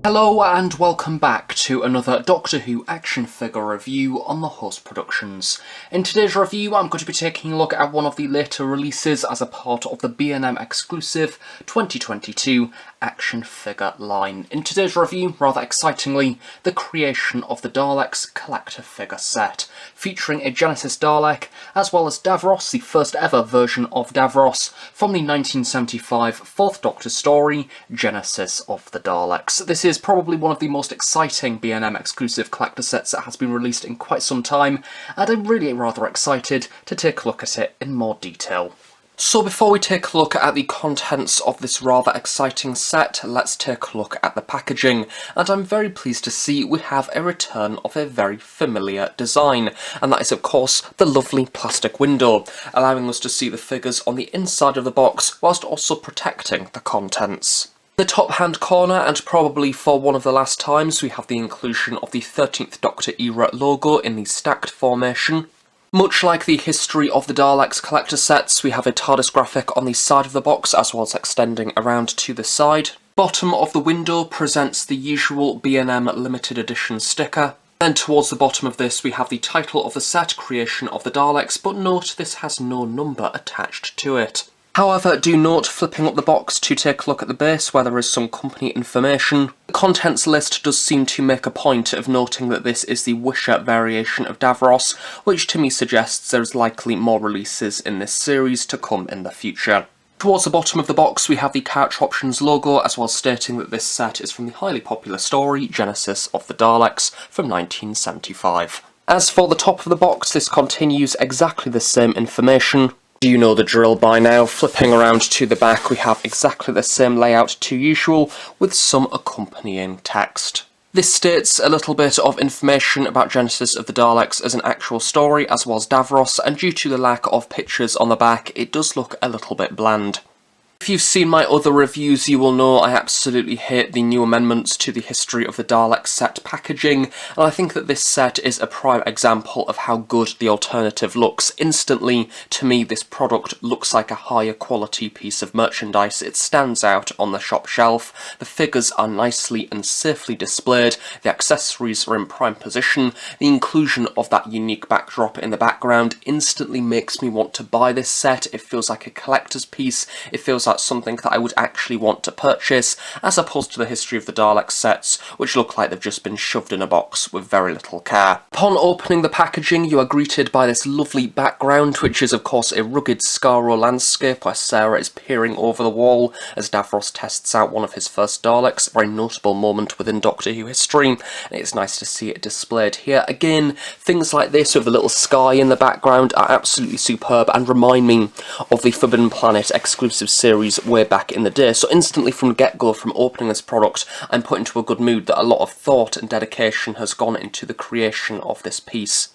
Hello and welcome back to another Doctor Who action figure review on the Host Productions. In today's review I'm going to be taking a look at one of the later releases as a part of the B&M exclusive 2022 action figure line. In today's review, rather excitingly, the creation of the Daleks collector figure set, featuring a Genesis Dalek as well as Davros, the first ever version of Davros from the 1975 4th Doctor story, Genesis of the Daleks. This is probably one of the most exciting B&M exclusive collector sets that has been released in quite some time, and I'm really rather excited to take a look at it in more detail. So before we take a look at the contents of this rather exciting set, let's take a look at the packaging, and I'm very pleased to see we have a return of a very familiar design, and that is of course the lovely plastic window, allowing us to see the figures on the inside of the box whilst also protecting the contents. The top hand corner, and probably for one of the last times, we have the inclusion of the 13th Doctor era logo in the stacked formation. Much like the history of the Daleks collector sets, we have a TARDIS graphic on the side of the box as well as extending around to the side. Bottom of the window presents the usual B&M limited edition sticker. Then towards the bottom of this we have the title of the set, Creation of the Daleks, but note this has no number attached to it. However, do note, flipping up the box to take a look at the base where there is some company information, the contents list does seem to make a point of noting that this is the Wisher variation of Davros, which to me suggests there is likely more releases in this series to come in the future. Towards the bottom of the box we have the Couch Options logo, as well as stating that this set is from the highly popular story Genesis of the Daleks from 1975. As for the top of the box, this continues exactly the same information. You know the drill by now. Flipping around to the back we have exactly the same layout to usual, with some accompanying text. This states a little bit of information about Genesis of the Daleks as an actual story, as well as Davros, and due to the lack of pictures on the back it does look a little bit bland. If you've seen my other reviews, you will know I absolutely hate the new amendments to the History of the Daleks set packaging, and I think that this set is a prime example of how good the alternative looks. Instantly, to me, this product looks like a higher quality piece of merchandise. It stands out on the shop shelf, the figures are nicely and safely displayed, the accessories are in prime position, the inclusion of that unique backdrop in the background instantly makes me want to buy this set. It feels like a collector's piece, it feels like something that I would actually want to purchase, as opposed to the History of the Daleks sets, which look like they've just been shoved in a box with very little care. Upon opening the packaging, you are greeted by this lovely background, which is of course a rugged Skaro landscape where Sarah is peering over the wall as Davros tests out one of his first Daleks, a very notable moment within Doctor Who history, and it's nice to see it displayed here. Again, things like this with a little sky in the background are absolutely superb and remind me of the Forbidden Planet exclusive series way back in the day, so instantly from the get-go, from opening this product, I'm put into a good mood that a lot of thought and dedication has gone into the creation of this piece.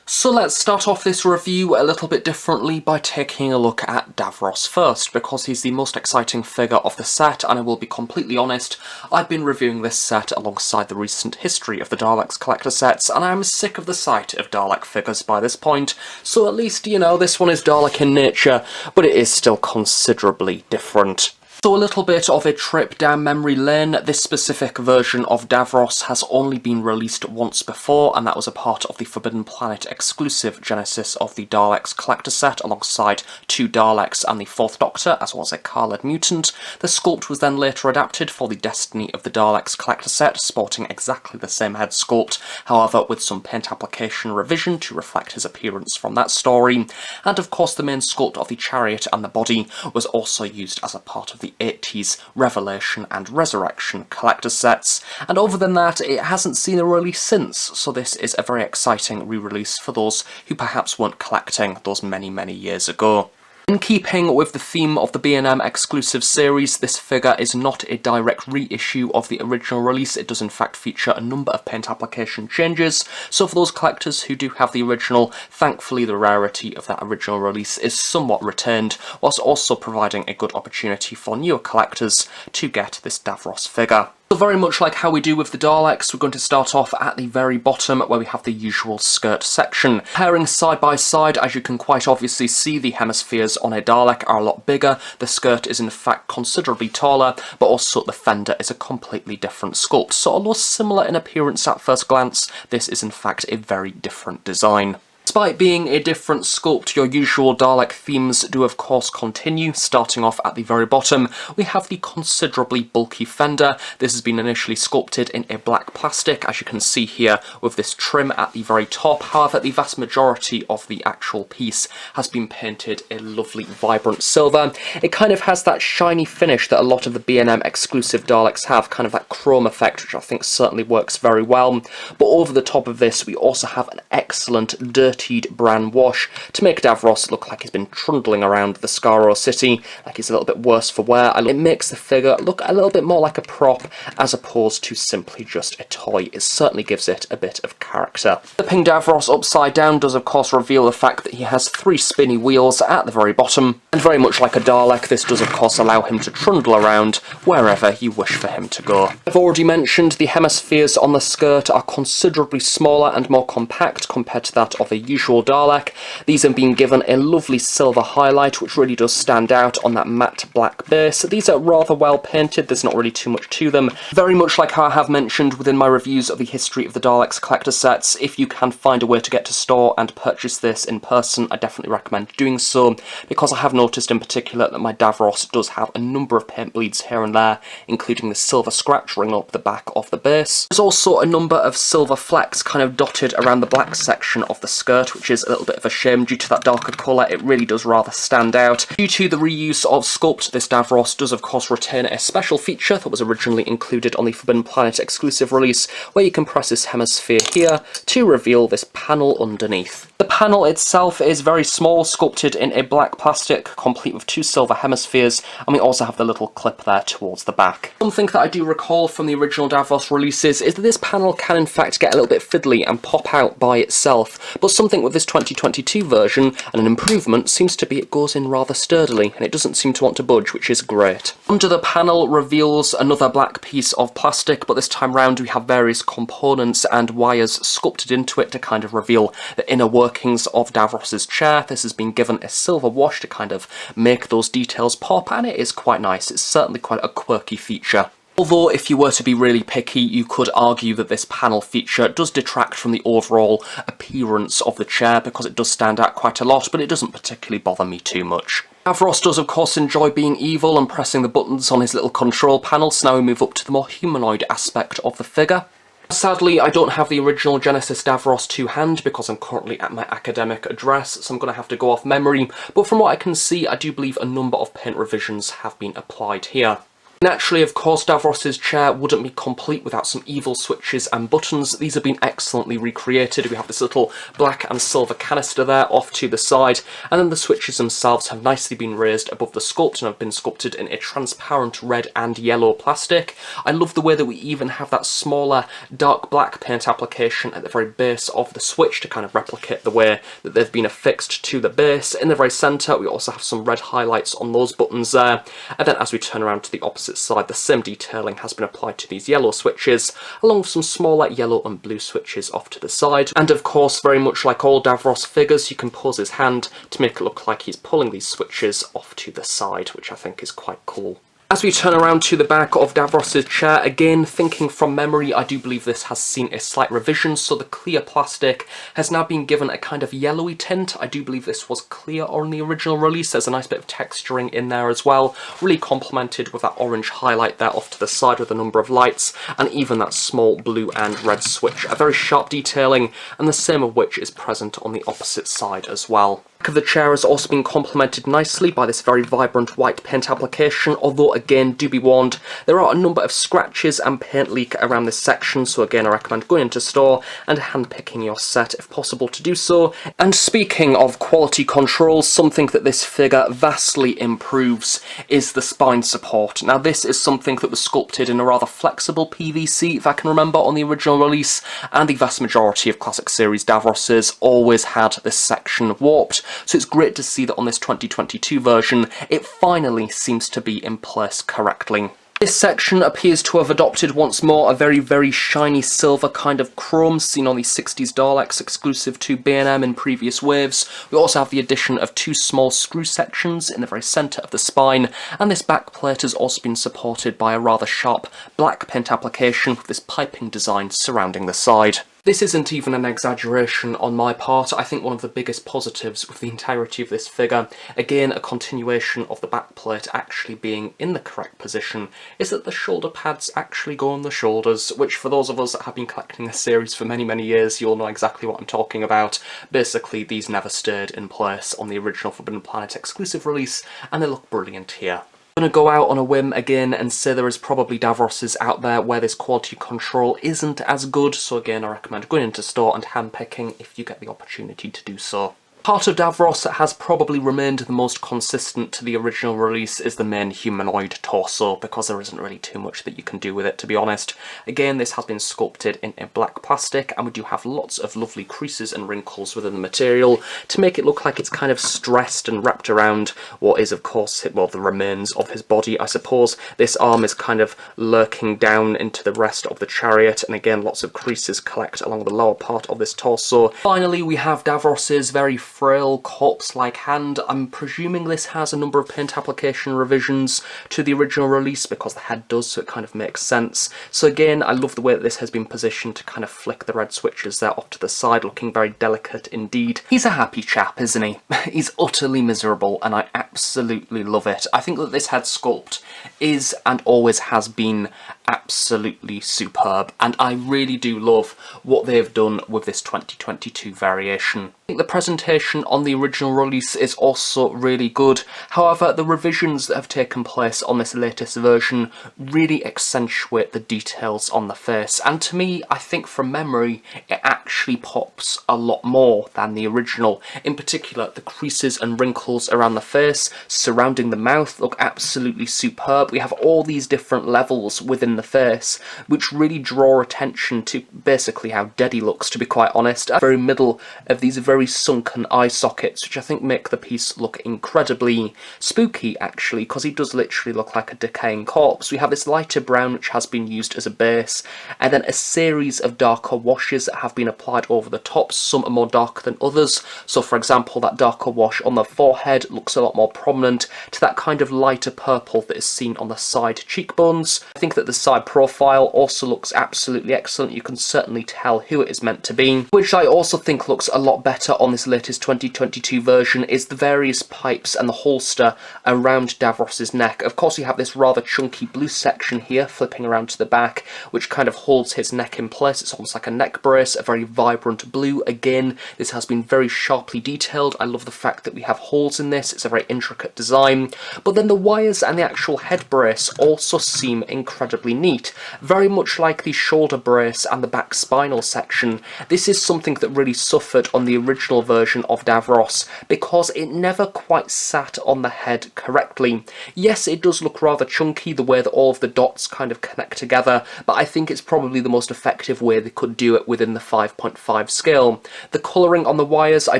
So let's start off this review a little bit differently by taking a look at Davros first, because he's the most exciting figure of the set, and I will be completely honest, I've been reviewing this set alongside the recent History of the Daleks collector sets, and I'm sick of the sight of Dalek figures by this point, so at least, you know, this one is Dalek in nature, but it is still considerably different. So a little bit of a trip down memory lane. This specific version of Davros has only been released once before, and that was a part of the Forbidden Planet exclusive Genesis of the Daleks collector set, alongside 2 Daleks and the 4th Doctor, as well as a Khaled mutant. The sculpt was then later adapted for the Destiny of the Daleks collector set, sporting exactly the same head sculpt, however with some paint application revision to reflect his appearance from that story. And of course the main sculpt of the chariot and the body was also used as a part of the 80s Revelation and Resurrection collector sets, and other than that it hasn't seen a release since, so this is a very exciting re-release for those who perhaps weren't collecting those many years ago. In keeping with the theme of the B&M exclusive series, this figure is not a direct reissue of the original release. It does in fact feature a number of paint application changes, so for those collectors who do have the original, thankfully the rarity of that original release is somewhat retained, whilst also providing a good opportunity for newer collectors to get this Davros figure. So very much like how we do with the Daleks, we're going to start off at the very bottom where we have the usual skirt section. Pairing side by side, as you can quite obviously see, the hemispheres on a Dalek are a lot bigger. The skirt is in fact considerably taller, but also the fender is a completely different sculpt. So although similar in appearance at first glance, this is in fact a very different design. Despite being a different sculpt, your usual Dalek themes do of course continue. Starting off at the very bottom, we have the considerably bulky fender. This has been initially sculpted in a black plastic, as you can see here, with this trim at the very top. However, the vast majority of the actual piece has been painted a lovely vibrant silver. It kind of has that shiny finish that a lot of the B&M exclusive Daleks have, kind of that chrome effect, which I think certainly works very well. But over the top of this, we also have an excellent dirty bran wash to make Davros look like he's been trundling around the Skaro city, like he's a little bit worse for wear. It makes the figure look a little bit more like a prop as opposed to simply just a toy. It certainly gives it a bit of character. Flipping Davros upside down does of course reveal the fact that he has 3 spinny wheels at the very bottom, and very much like a Dalek, this does of course allow him to trundle around wherever you wish for him to go. I've already mentioned the hemispheres on the skirt are considerably smaller and more compact compared to that of a usual Dalek. These have been given a lovely silver highlight which really does stand out on that matte black base. These are rather well painted, there's not really too much to them. Very much like how I have mentioned within my reviews of the history of the Daleks collector sets, if you can find a way to get to store and purchase this in person, I definitely recommend doing so, because I have noticed in particular that my Davros does have a number of paint bleeds here and there, including the silver scratch ring up the back of the base. There's also a number of silver flecks kind of dotted around the black section of the skirt, which is a little bit of a shame due to that darker colour. It really does rather stand out. Due to the reuse of sculpt, this Davros does of course retain a special feature that was originally included on the Forbidden Planet exclusive release, where you can press this hemisphere here to reveal this panel underneath. The panel itself is very small, sculpted in a black plastic, complete with 2 silver hemispheres, and we also have the little clip there towards the back. Something that I do recall from the original Davros releases is that this panel can in fact get a little bit fiddly and pop out by itself, but something with this 2022 version, and an improvement, seems to be it goes in rather sturdily, and it doesn't seem to want to budge, which is great. Under the panel reveals another black piece of plastic, but this time round we have various components and wires sculpted into it to kind of reveal the inner workings of Davros's chair. This has been given a silver wash to kind of make those details pop, and it is quite nice. It's certainly quite a quirky feature. Although, if you were to be really picky, you could argue that this panel feature does detract from the overall appearance of the chair, because it does stand out quite a lot, but it doesn't particularly bother me too much. Davros does of course enjoy being evil and pressing the buttons on his little control panel, so now we move up to the more humanoid aspect of the figure. Sadly, I don't have the original Genesis Davros to hand because I'm currently at my academic address, so I'm going to have to go off memory, but from what I can see, I do believe a number of paint revisions have been applied here. Naturally, of course, Davros's chair wouldn't be complete without some evil switches and buttons. These have been excellently recreated. We have this little black and silver canister there off to the side, and then the switches themselves have nicely been raised above the sculpt and have been sculpted in a transparent red and yellow plastic. I love the way that we even have that smaller dark black paint application at the very base of the switch to kind of replicate the way that they've been affixed to the base. In the very centre, we also have some red highlights on those buttons there, and then as we turn around to the opposite side, the same detailing has been applied to these yellow switches, along with some smaller yellow and blue switches off to the side. And of course, very much like all Davros figures, you can pose his hand to make it look like he's pulling these switches off to the side, which I think is quite cool. As we turn around to the back of Davros's chair, again, thinking from memory, I do believe this has seen a slight revision, so the clear plastic has now been given a kind of yellowy tint. I do believe this was clear on the original release. There's a nice bit of texturing in there as well, really complemented with that orange highlight there off to the side with a number of lights, and even that small blue and red switch. A very sharp detailing, and the same of which is present on the opposite side as well. The back of the chair has also been complemented nicely by this very vibrant white paint application, although again, do be warned, there are a number of scratches and paint leak around this section, so again I recommend going into store and hand-picking your set if possible to do so. And speaking of quality control, something that this figure vastly improves is the spine support. Now this is something that was sculpted in a rather flexible PVC, if I can remember, on the original release, and the vast majority of Classic Series Davroses always had this section warped. So it's great to see that on this 2022 version, it finally seems to be in place correctly. This section appears to have adopted once more a very shiny silver kind of chrome seen on the 60s Daleks exclusive to B&M in previous waves. We also have the addition of 2 small screw sections in the very centre of the spine, and this back plate has also been supported by a rather sharp black paint application with this piping design surrounding the side. This isn't even an exaggeration on my part. I think one of the biggest positives with the entirety of this figure, again a continuation of the backplate actually being in the correct position, is that the shoulder pads actually go on the shoulders, which for those of us that have been collecting this series for many years, you'll know exactly what I'm talking about. Basically, these never stayed in place on the original Forbidden Planet exclusive release, and they look brilliant here. I'm going to go out on a whim again and say there is probably Davroses out there where this quality control isn't as good, so again I recommend going into store and handpicking if you get the opportunity to do so. Part of Davros that has probably remained the most consistent to the original release is the main humanoid torso, because there isn't really too much that you can do with it, to be honest. Again, this has been sculpted in a black plastic, and we do have lots of lovely creases and wrinkles within the material to make it look like it's kind of stressed and wrapped around what is, of course, well, the remains of his body, I suppose. This arm is kind of lurking down into the rest of the chariot, and again, lots of creases collect along the lower part of this torso. Finally, we have Davros's very frail corpse-like hand. I'm presuming this has a number of paint application revisions to the original release because the head does, so it kind of makes sense. So again, I love the way that this has been positioned to kind of flick the red switches there off to the side, looking very delicate indeed. He's a happy chap, isn't he? He's utterly miserable, and I absolutely love it. I think that this head sculpt is and always has been absolutely superb, and I really do love what they've done with this 2022 variation. I think the presentation on the original release is also really good. However, the revisions that have taken place on this latest version really accentuate the details on the face, and to me, I think from memory, it actually pops a lot more than the original. In particular, the creases and wrinkles around the face, surrounding the mouth, look absolutely superb. We have all these different levels within the face, which really draw attention to basically how dead he looks, to be quite honest. At the very middle of these very sunken eye sockets, which I think make the piece look incredibly spooky, actually, because he does literally look like a decaying corpse. We have this lighter brown, which has been used as a base, and then a series of darker washes that have been applied over the top. Some are more dark than others. So, for example, that darker wash on the forehead looks a lot more prominent to that kind of lighter purple that is seen on the side cheekbones. I think that the side profile also looks absolutely excellent. You can certainly tell who it is meant to be. Which I also think looks a lot better on this latest 2022 version is the various pipes and the holster around Davros's neck. Of course, you have this rather chunky blue section here flipping around to the back, which kind of holds his neck in place. It's almost like a neck brace, a very vibrant blue. Again, this has been very sharply detailed. I love the fact that we have holes in this. It's a very intricate design. But then the wires and the actual head brace also seem incredibly neat. Very much like the shoulder brace and the back spinal section. This is something that really suffered on the original version of Davros because it never quite sat on the head correctly. Yes, it does look rather chunky, the way that all of the dots kind of connect together, but I think it's probably the most effective way they could do it within the 5.5 scale. The colouring on the wires, I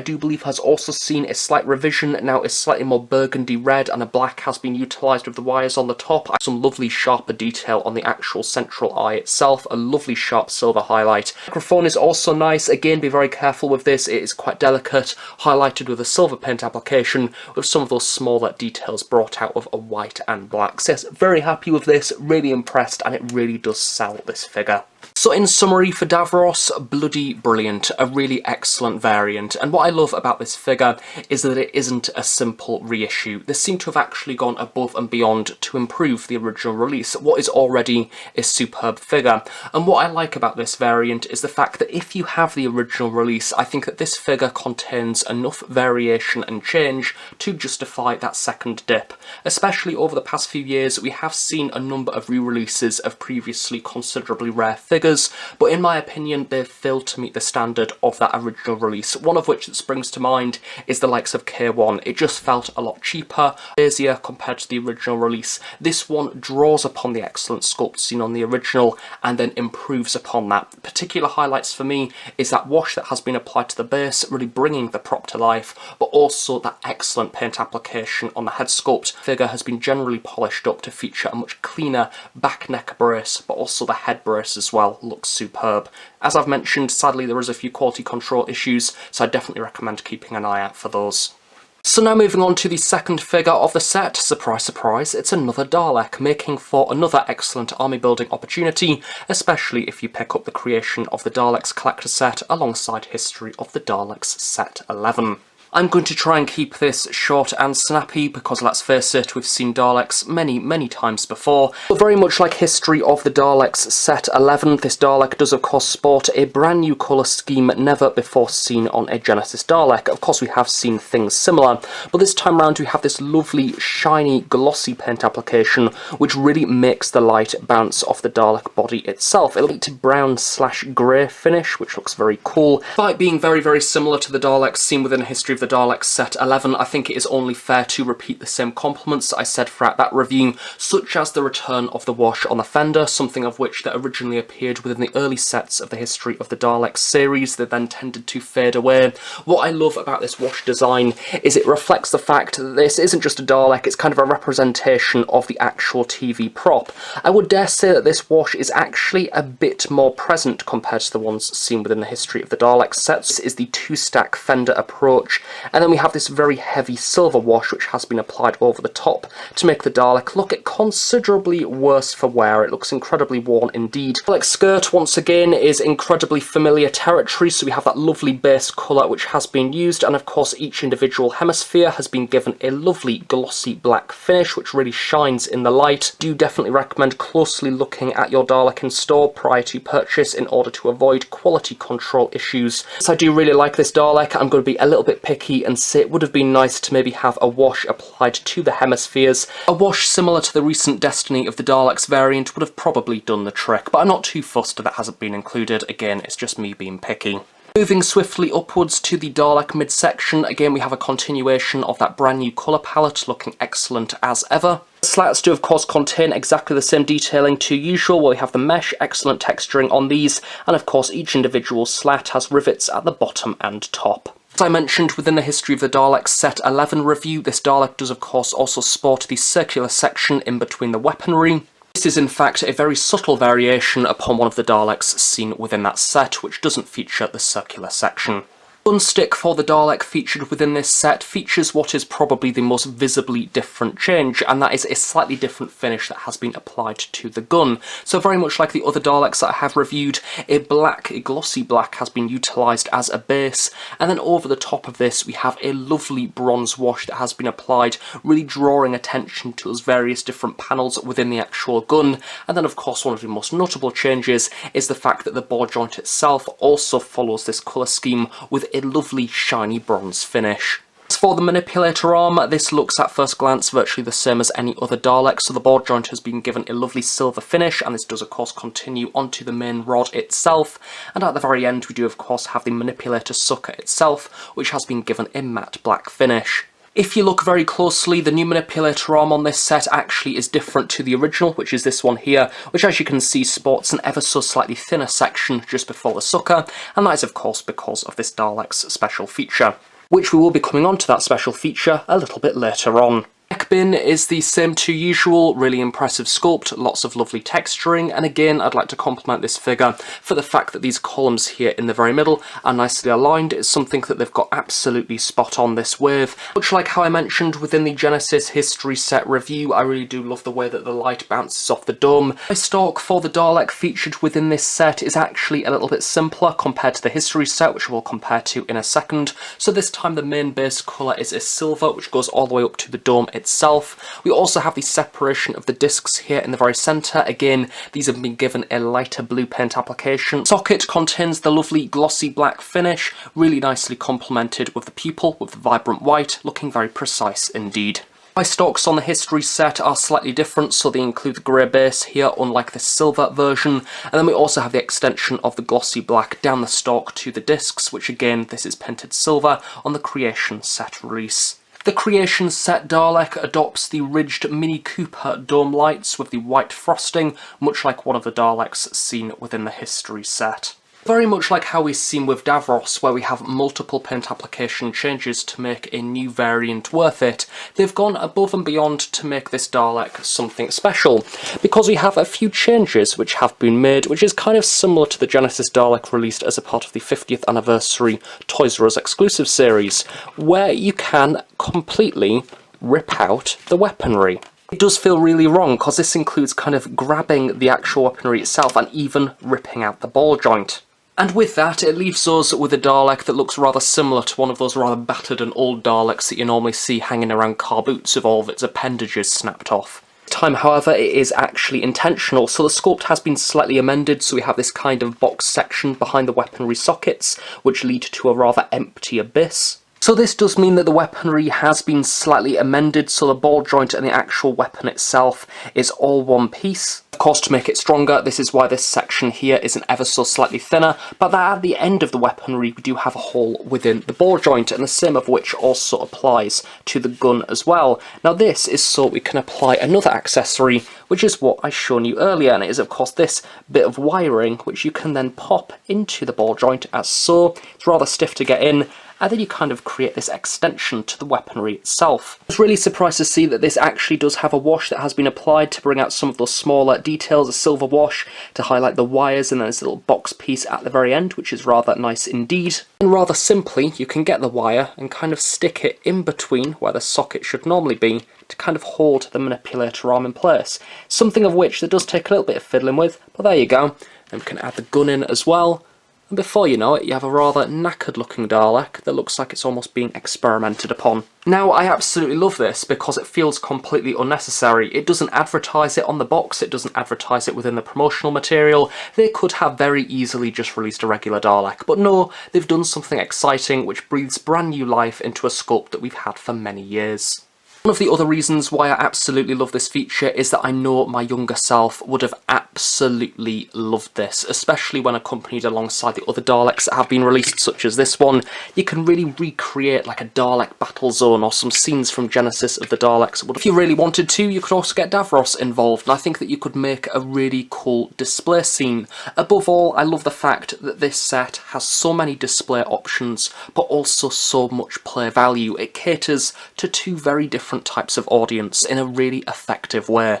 do believe, has also seen a slight revision. Now it's slightly more burgundy red, and a black has been utilised with the wires on the top. Some lovely sharper detail on the actual central eye itself, a lovely sharp silver highlight. The microphone is also nice. Again, be very careful with this, it is quite delicate, highlighted with a silver paint application with some of those smaller details brought out of a white and black. So yes, very happy with this, really impressed, and it really does sell this figure. So in summary, for Davros, bloody brilliant, a really excellent variant, and what I love about this figure is that it isn't a simple reissue. They seem to have actually gone above and beyond to improve the original release, what is already a superb figure. And what I like about this variant is the fact that if you have the original release, I think that this figure contains enough variation and change to justify that second dip. Especially over the past few years, we have seen a number of re-releases of previously considerably rare figures, figures, but in my opinion they've failed to meet the standard of that original release, one of which that springs to mind is the likes of K1. It just felt a lot cheaper, easier compared to the original release. This one draws upon the excellent sculpt seen on the original and then improves upon that. Particular highlights for me is that wash that has been applied to the base, really bringing the prop to life, but also that excellent paint application on the head sculpt. The figure has been generally polished up to feature a much cleaner back neck brace, but also the head brace as well looks superb. As I've mentioned, sadly there is a few quality control issues, so I definitely recommend keeping an eye out for those. So now moving on to the second figure of the set, surprise surprise, it's another Dalek, making for another excellent army building opportunity, especially if you pick up the creation of the Daleks collector set alongside History of the Daleks set 11. I'm going to try and keep this short and snappy because, let's face it, we've seen Daleks many times before. But very much like History of the Daleks set 11, this Dalek does of course sport a brand new colour scheme never before seen on a Genesis Dalek. Of course we have seen things similar, but this time round we have this lovely shiny glossy paint application which really makes the light bounce off the Dalek body itself. It'll be a brown / grey finish which looks very cool. Despite being very similar to the Daleks seen within History of the Daleks set 11, I think it is only fair to repeat the same compliments I said throughout that review, such as the return of the wash on the fender, something of which that originally appeared within the early sets of the History of the Daleks series that then tended to fade away. What I love about this wash design is it reflects the fact that this isn't just a Dalek, it's kind of a representation of the actual TV prop. I would dare say that this wash is actually a bit more present compared to the ones seen within the History of the Daleks sets. This is the two-stack fender approach. And then we have this very heavy silver wash which has been applied over the top to make the Dalek look considerably worse for wear. It looks incredibly worn indeed. The Dalek skirt once again is incredibly familiar territory, so we have that lovely base colour which has been used, and of course each individual hemisphere has been given a lovely glossy black finish which really shines in the light. Do definitely recommend closely looking at your Dalek in store prior to purchase in order to avoid quality control issues. So I do really like this Dalek. I'm going to be a little bit picky and say it would have been nice to maybe have a wash applied to the hemispheres. A wash similar to the recent Destiny of the Daleks variant would have probably done the trick, but I'm not too fussed that hasn't been included. Again, it's just me being picky. Moving swiftly upwards to the Dalek midsection, again we have a continuation of that brand new colour palette looking excellent as ever. The slats do of course contain exactly the same detailing to usual, where we have the mesh, excellent texturing on these, and of course each individual slat has rivets at the bottom and top. As I mentioned within the History of the Daleks set 11 review, this Dalek does of course also sport the circular section in between the weaponry. This is in fact a very subtle variation upon one of the Daleks seen within that set, which doesn't feature the circular section. The gun stick for the Dalek featured within this set features what is probably the most visibly different change, and that is a slightly different finish that has been applied to the gun. So very much like the other Daleks that I have reviewed, a glossy black has been utilised as a base, and then over the top of this we have a lovely bronze wash that has been applied, really drawing attention to those various different panels within the actual gun. And then of course one of the most notable changes is the fact that the ball joint itself also follows this colour scheme with a lovely shiny bronze finish. As for the manipulator arm, this looks at first glance virtually the same as any other Dalek, so the ball joint has been given a lovely silver finish, and this does of course continue onto the main rod itself, and at the very end we do of course have the manipulator sucker itself, which has been given a matte black finish. If you look very closely, the new manipulator arm on this set actually is different to the original, which is this one here, which as you can see sports an ever so slightly thinner section just before the sucker, and that is of course because of this Dalek's special feature, which we will be coming on to that special feature a little bit later on. Neck bin is the same to usual, really impressive sculpt, lots of lovely texturing, and again I'd like to compliment this figure for the fact that these columns here in the very middle are nicely aligned. It's something that they've got absolutely spot on this with. Much like how I mentioned within the Genesis History set review, I really do love the way that the light bounces off the dome. My stalk for the Dalek featured within this set is actually a little bit simpler compared to the History set, which we'll compare to in a second. So this time the main base colour is a silver, which goes all the way up to the dome itself. We also have the separation of the discs here in the very centre. Again, these have been given a lighter blue paint application. Socket contains the lovely glossy black finish, really nicely complemented with the pupil with the vibrant white, looking very precise indeed. My stocks on the history set are slightly different, so they include the grey base here, unlike the silver version, and then we also have the extension of the glossy black down the stock to the discs, which again, this is painted silver on the Creation set release. The Creation set Dalek adopts the ridged Mini Cooper dome lights with the white frosting, much like one of the Daleks seen within the history set. Very much like how we've seen with Davros, where we have multiple paint application changes to make a new variant worth it, they've gone above and beyond to make this Dalek something special, because we have a few changes which have been made, which is kind of similar to the Genesis Dalek released as a part of the 50th anniversary Toys R Us exclusive series, where you can completely rip out the weaponry. It does feel really wrong, because this includes kind of grabbing the actual weaponry itself and even ripping out the ball joint. And with that, it leaves us with a Dalek that looks rather similar to one of those rather battered and old Daleks that you normally see hanging around car boots with all of its appendages snapped off. This time, however, it is actually intentional, so the sculpt has been slightly amended, so we have this kind of box section behind the weaponry sockets, which lead to a rather empty abyss. So this does mean that the weaponry has been slightly amended, so the ball joint and the actual weapon itself is all one piece. Of course, to make it stronger, this is why this section here isn't ever so slightly thinner, but that at the end of the weaponry we do have a hole within the ball joint, and the same of which also applies to the gun as well. Now this is so we can apply another accessory, which is what I shown you earlier, and it is of course this bit of wiring which you can then pop into the ball joint as so. It's rather stiff to get in, and then you kind of create this extension to the weaponry itself. I was really surprised to see that this actually does have a wash that has been applied to bring out some of those smaller details, a silver wash to highlight the wires, and then this little box piece at the very end, which is rather nice indeed. And rather simply, you can get the wire and kind of stick it in between where the socket should normally be to kind of hold the manipulator arm in place. Something of which that does take a little bit of fiddling with, but there you go. And we can add the gun in as well. And before you know it, you have a rather knackered looking Dalek that looks like it's almost being experimented upon. Now, I absolutely love this because it feels completely unnecessary. It doesn't advertise it on the box, it doesn't advertise it within the promotional material. They could have very easily just released a regular Dalek, but no, they've done something exciting which breathes brand new life into a sculpt that we've had for many years. One of the other reasons why I absolutely love this feature is that I know my younger self would have absolutely loved this, especially when accompanied alongside the other Daleks that have been released, such as this one. You can really recreate like a Dalek battle zone or some scenes from Genesis of the Daleks. If you really wanted to, you could also get Davros involved, and I think that you could make a really cool display scene. Above all, I love the fact that this set has so many display options, but also so much play value. It caters to two very different types of audience in a really effective way.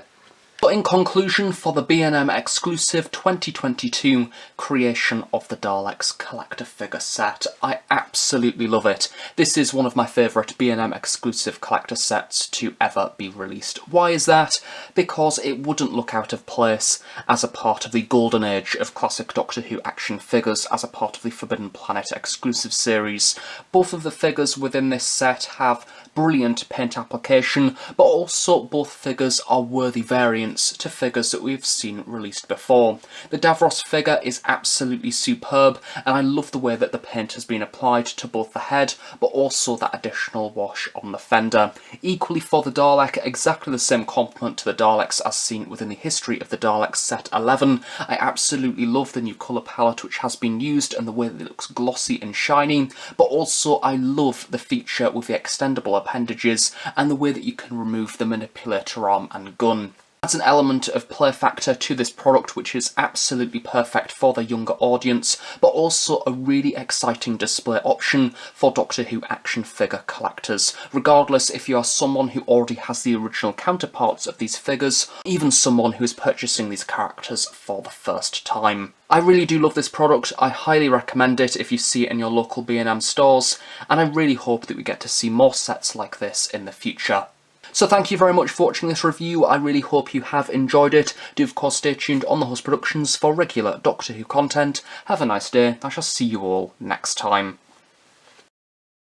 But in conclusion, for the B&M exclusive 2022 Creation of the Daleks collector figure set, I absolutely love it. This is one of my favourite B&M exclusive collector sets to ever be released. Why is that? Because it wouldn't look out of place as a part of the golden age of classic Doctor Who action figures, as a part of the Forbidden Planet exclusive series. Both of the figures within this set have brilliant paint application, but also both figures are worthy variants to figures that we've seen released before. The Davros figure is absolutely superb, and I love the way that the paint has been applied to both the head, but also that additional wash on the fender. Equally for the Dalek, exactly the same compliment to the Daleks as seen within the history of the Daleks set 11. I absolutely love the new colour palette which has been used and the way that it looks glossy and shiny, but also I love the feature with the extendable appendages and the way that you can remove the manipulator arm and gun. Adds an element of play factor to this product which is absolutely perfect for the younger audience, but also a really exciting display option for Doctor Who action figure collectors, regardless if you are someone who already has the original counterparts of these figures, even someone who is purchasing these characters for the first time. I really do love this product. I highly recommend it if you see it in your local B&M stores, and I really hope that we get to see more sets like this in the future. So thank you very much for watching this review. I really hope you have enjoyed it. Do of course stay tuned on The Host Productions for regular Doctor Who content. Have a nice day. I shall see you all next time.